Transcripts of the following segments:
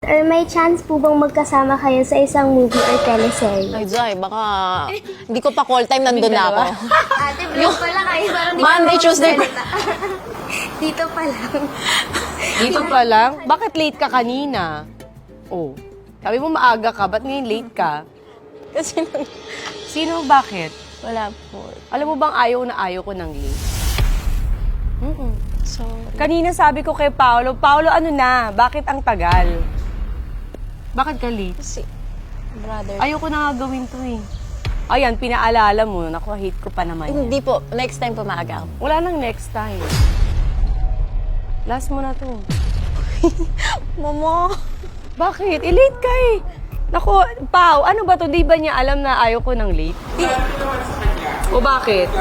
Or may chance po bang magkasama kayo sa isang movie or teleserye? Ay, Jai, baka hindi ko pa call time, nandun na ako. Ate, vlog pala kayo. Parang Monday, Tuesday. Dito pa lang. Dito pa lang? Bakit late ka kanina? Oh, sabi mo maaga ka, ba't ngayon late ka? Kasi Sino, bakit? wala po. Alam mo bang ayaw ko ng late? So, Kanina sabi ko kay Paolo, ano na, bakit ang tagal? Bakit ka late? si brother. Ayoko na nga gawin to eh. Ayan, pinaalala mo, naku, hate ko pa naman yan. Hindi po. Next time po maaga ako. Wala nang next time. Last mo na to. Mama! Bakit? Late ka eh. Naku, Pao, ano ba to? Di ba niya alam na ayaw ko ng late? O bakit?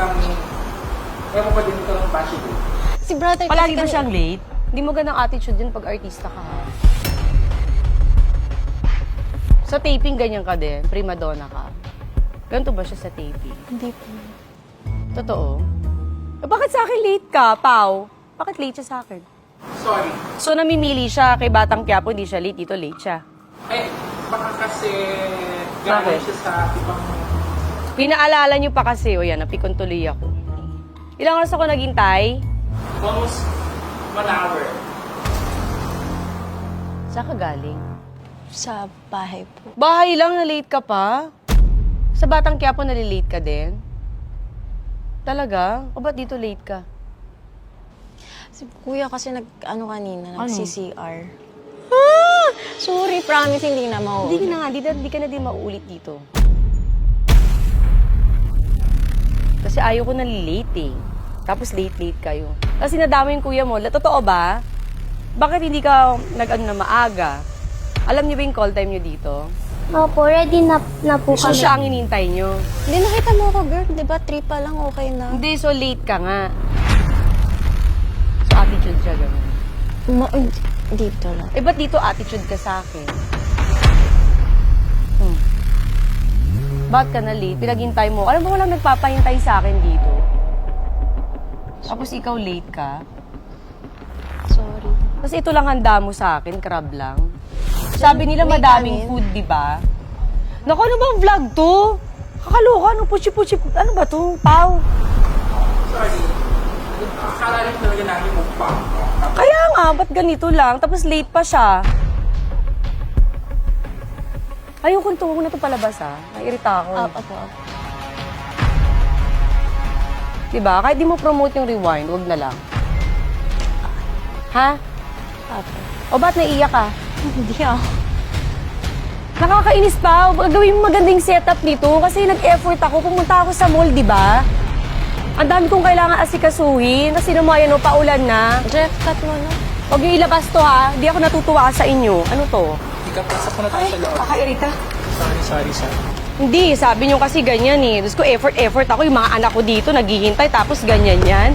Ewan pa din ito ng bashi ko. Si brother Palagi ba kasi siyang late? Hindi mo gandang attitude yun pag artista ka ha. Sa taping, ganyan ka din. Prima donna ka. Ganito ba siya sa taping? Hindi po. Totoo? Bakit sa akin late ka, Pao? Bakit late siya sa akin? Sorry. So, namimili siya kay Batang Quiapo, hindi siya late. Dito late siya. Eh, baka kasi Bakit? galing siya sa ibang... Pinaalala niyo pa kasi, o yan, napikon tuloy ako. Ilang oras ako naghintay? Almost 1 hour. Saan ka galing? Sa bahay po. Bahay lang, na late ka pa? Sa Batang Quiapo, nalilate ka din? Talaga? O ba't dito late ka? Si kuya kasi kanina, Ano? nag-CCR. Sorry, promise, hindi na Hindi mauulit. na nga, di ka na din mauulit dito. Kasi ayaw ko na late eh. Tapos late kayo. Kasi nadama yung kuya mo. Totoo ba? Bakit hindi ka nag-ano na maaga? Alam niyo ba yung call time niyo dito? Opo, ready na po So kami. siya ang inintay niyo. Hindi, nakita mo ako, girl. Di ba? 3 pa lang, okay na. Hindi, so late ka nga. So attitude siya gano'n. Dito lang. Eh, ba't dito attitude ka sa akin? Ba't ka na late? Pinaghintay mo. Alam mo, walang nagpapahintay sa akin dito. Tapos ikaw late ka. Sorry. Tapos ito lang handa mo sa akin, crab lang. Sabi nila May madaming kanin. food, di ba? Naku, ano bang vlog to? Kakaloka, ano puchi-puchi, ano ba to? Pau. Sorry. Akala rin talaga namin mukbang. Kaya nga, ba't ganito lang? Tapos late pa siya. Ayokong to, huwag na ito palabas ha. Nairita ako. Apo. Diba? Kahit di mo promote yung rewind, huwag na lang. Ha? Apo. O ba't naiiyak ka? Hindi ako. Nakakainis pa. Gawin mo magandang setup nito kasi nag-effort ako. Pumunta ako sa mall, di ba? Ang dami kong kailangan asikasuhin. Kasi naman yan, paulan na. Jeff, cut mo na. Huwag niyo ilabas to ha. Di ako natutuwa sa inyo. Ano to? Ikapasok ko na tayo sa loob. Kakairita. Sorry. Hindi, sabi niyo kasi ganyan eh. Tapos ko effort ako. Yung mga anak ko dito naghihintay tapos ganyan yan.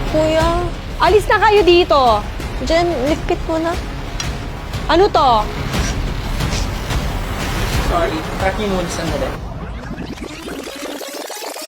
Kuya, Alis na kayo dito. Jen, lipit mo na. Ano to? Sorry. Track niyo muna sandali.